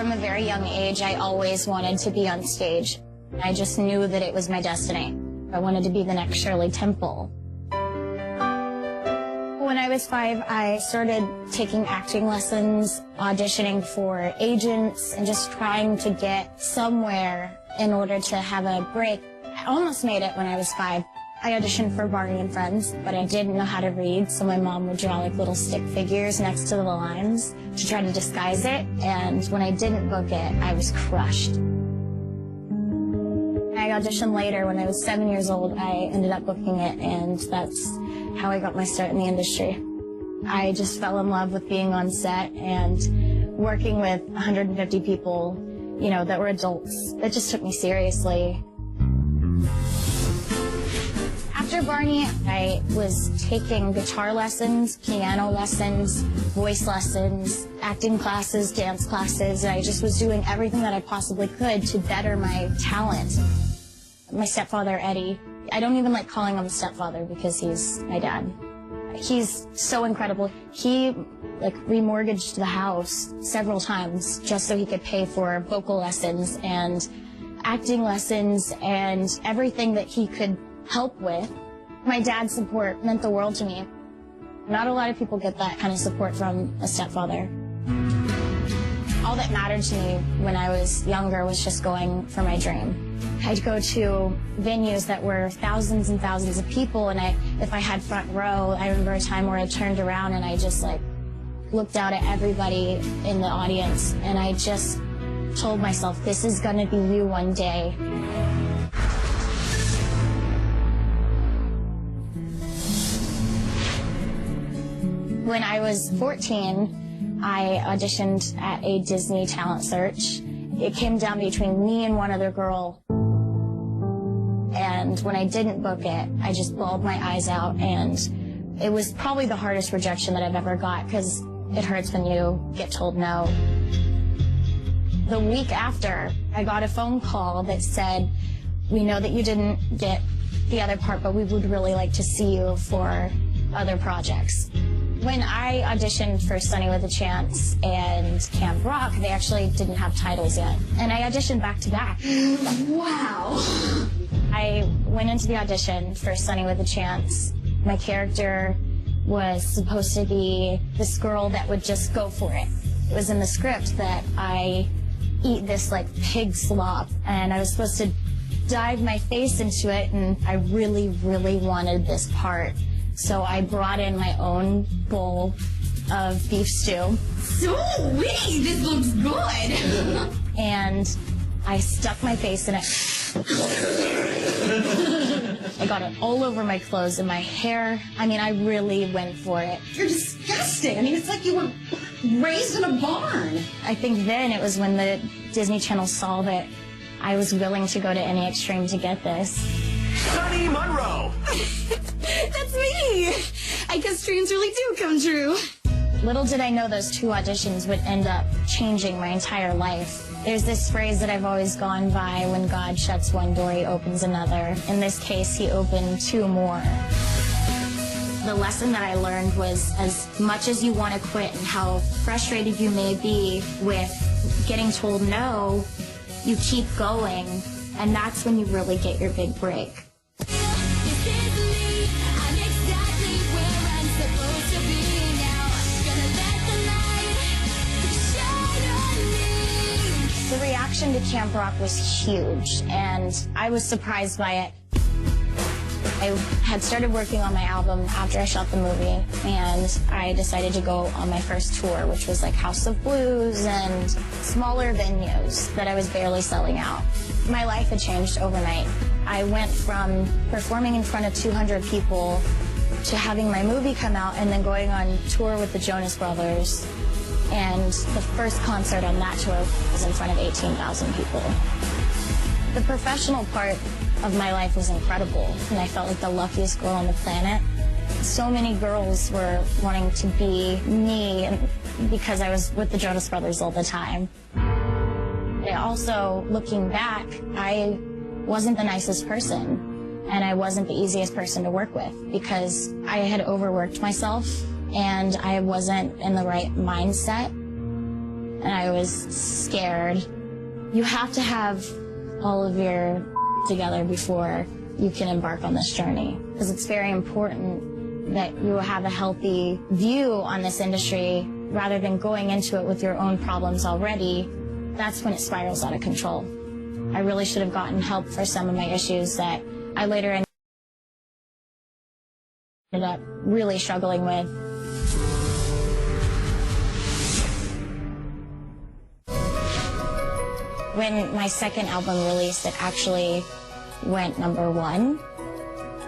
From a very young age, I always wanted to be on stage. I just knew that it was my destiny. I wanted to be the next Shirley Temple. When I was 5, I started taking acting lessons, auditioning for agents, and just trying to get somewhere in order to have a break. I almost made it when I was 5. I auditioned for Barney and Friends, but I didn't know how to read, so my mom would draw like little stick figures next to the lines to try to disguise it, and when I didn't book it, I was crushed. I auditioned later. When I was 7 years old, I ended up booking it, and that's how I got my start in the industry. I just fell in love with being on set and working with 150 people, you know, that were adults. It just took me seriously. After Barney, I was taking guitar lessons, piano lessons, voice lessons, acting classes, dance classes. I just was doing everything that I possibly could to better my talent. My stepfather, Eddie, I don't even like calling him a stepfather because he's my dad. He's so incredible. He remortgaged the house several times just so he could pay for vocal lessons and acting lessons and everything that he could help with. My dad's support meant the world to me. Not a lot of people get that kind of support from a stepfather. All that mattered to me when I was younger was just going for my dream. I'd go to venues that were thousands and thousands of people, and if I had front row, I remember a time where I turned around and I just looked out at everybody in the audience, and I just told myself, this is gonna be you one day. When I was 14, I auditioned at a Disney talent search. It came down between me and one other girl. And when I didn't book it, I just bawled my eyes out. And it was probably the hardest rejection that I've ever got, because it hurts when you get told no. The week after, I got a phone call that said, we know that you didn't get the other part, but we would really like to see you for other projects. When I auditioned for Sunny with a Chance and Camp Rock, they actually didn't have titles yet. And I auditioned back to back. Wow. I went into the audition for Sunny with a Chance. My character was supposed to be this girl that would just go for it. It was in the script that I eat this pig slop, and I was supposed to dive my face into it, and I really, really wanted this part. So I brought in my own bowl of beef stew. Sweet, this looks good. And I stuck my face in it. I got it all over my clothes and my hair. I mean, I really went for it. You're disgusting. I mean, it's like you were raised in a barn. I think then it was when the Disney Channel saw that I was willing to go to any extreme to get this. Sunny Monroe. That's me. I guess dreams really do come true. Little did I know those 2 auditions would end up changing my entire life. There's this phrase that I've always gone by: when God shuts one door, he opens another. In this case, he opened 2 more. The lesson that I learned was, as much as you want to quit and how frustrated you may be with getting told no, you keep going, and that's when you really get your big break. The reaction to Camp Rock was huge, and I was surprised by it. I had started working on my album after I shot the movie, and I decided to go on my first tour, which was House of Blues and smaller venues that I was barely selling out. My life had changed overnight. I went from performing in front of 200 people to having my movie come out and then going on tour with the Jonas Brothers. And the first concert on that tour was in front of 18,000 people. The professional part of my life was incredible, and I felt like the luckiest girl on the planet. So many girls were wanting to be me because I was with the Jonas Brothers all the time. Also, looking back, I wasn't the nicest person, and I wasn't the easiest person to work with because I had overworked myself and I wasn't in the right mindset. and I was scared. You have to have all of your together before you can embark on this journey, because it's very important that you have a healthy view on this industry rather than going into it with your own problems already. That's when it spirals out of control. I really should have gotten help for some of my issues that I later ended up really struggling with. When my second album released, it actually went #1.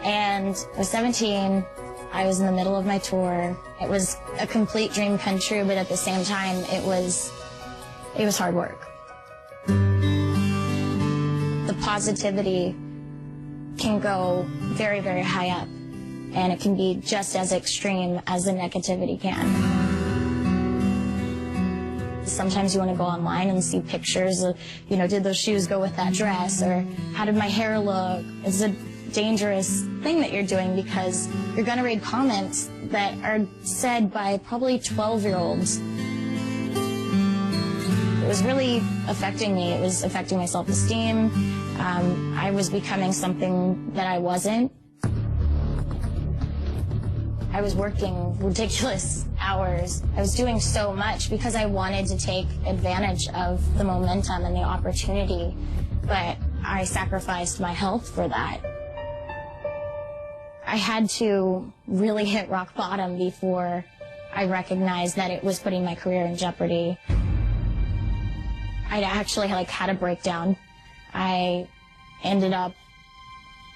And I was 17, I was in the middle of my tour. It was a complete dream come true, but at the same time, it was hard work. The positivity can go very, very high up, and it can be just as extreme as the negativity can. Sometimes you want to go online and see pictures of, you know, did those shoes go with that dress, or how did my hair look? It's a dangerous thing that you're doing, because you're going to read comments that are said by probably 12-year-olds. It was really affecting me. It was affecting my self-esteem. I was becoming something that I wasn't. I was working ridiculous hours. I was doing so much because I wanted to take advantage of the momentum and the opportunity, but I sacrificed my health for that. I had to really hit rock bottom before I recognized that it was putting my career in jeopardy. I actually had a breakdown. I ended up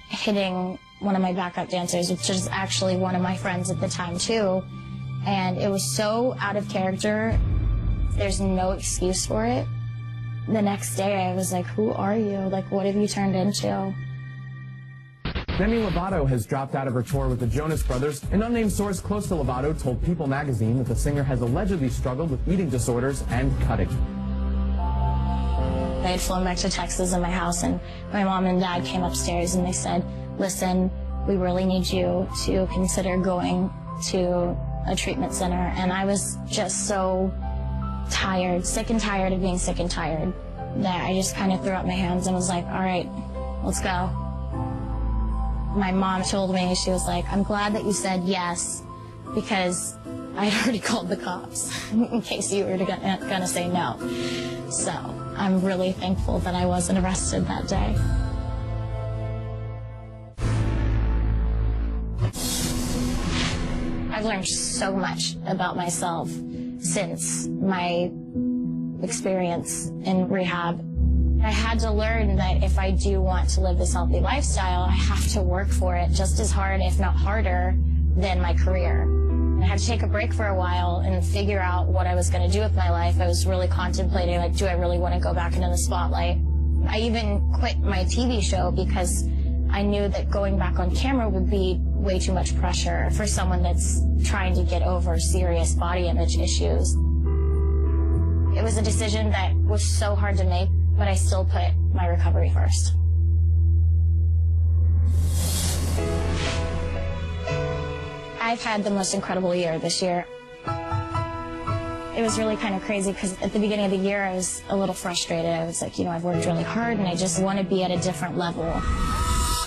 hitting one of my backup dancers, which is actually one of my friends at the time too. And it was so out of character, there's no excuse for it. The next day I was like, who are you? Like, what have you turned into? Demi Lovato has dropped out of her tour with the Jonas Brothers. An unnamed source close to Lovato told People magazine that the singer has allegedly struggled with eating disorders and cutting. I had flown back to Texas in my house, and my mom and dad came upstairs and they said, listen, we really need you to consider going to a treatment center. And I was just so tired, sick and tired of being sick and tired, that I just kind of threw up my hands and was like, all right, let's go. My mom told me, she was like, I'm glad that you said yes, because I had already called the cops in case you were gonna say no. So I'm really thankful that I wasn't arrested that day. I've learned so much about myself since my experience in rehab. I had to learn that if I do want to live this healthy lifestyle, I have to work for it just as hard, if not harder, than my career. I had to take a break for a while and figure out what I was going to do with my life. I was really contemplating, like, do I really want to go back into the spotlight? I even quit my TV show because I knew that going back on camera would be way too much pressure for someone that's trying to get over serious body image issues. It was a decision that was so hard to make, but I still put my recovery first. I've had the most incredible year this year. It was really kind of crazy because at the beginning of the year I was a little frustrated. I was like, you know, I've worked really hard and I just want to be at a different level.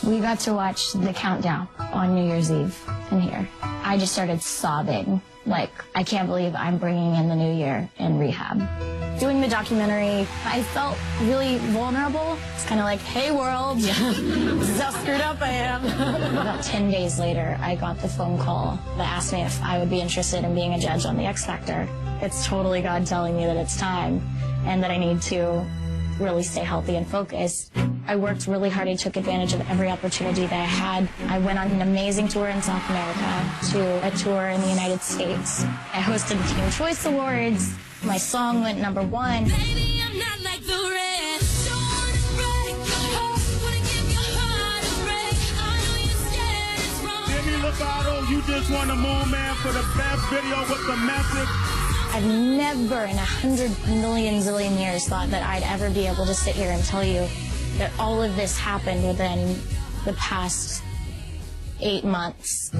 We got to watch the countdown on New Year's Eve in here. I just started sobbing. Like, I can't believe I'm bringing in the new year in rehab. Doing the documentary, I felt really vulnerable. It's kind of like, hey world, this is how screwed up I am. About 10 days later, I got the phone call that asked me if I would be interested in being a judge on the X Factor. It's totally God telling me that it's time and that I need to really stay healthy and focused. I worked really hard. I took advantage of every opportunity that I had. I went on an amazing tour in South America to a tour in the United States. I hosted the Teen Choice Awards. My song went #1. Baby, I'm not like the rest. Don't wanna break your heart, wanna give your heart a break. I know you're scared it's wrong. Demi Lovato, you just won the Moon Man for the best video with the message. I've never in 100 million zillion years thought that I'd ever be able to sit here and tell you that all of this happened within the past 8 months.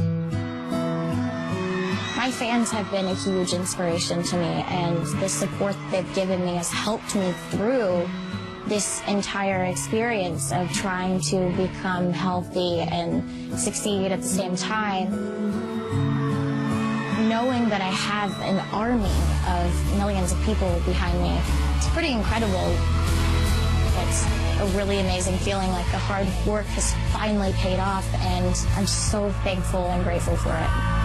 My fans have been a huge inspiration to me, and the support they've given me has helped me through this entire experience of trying to become healthy and succeed at the same time. Knowing that I have an army of millions of people behind me, it's pretty incredible. It's a really amazing feeling, like the hard work has finally paid off, and I'm so thankful and grateful for it.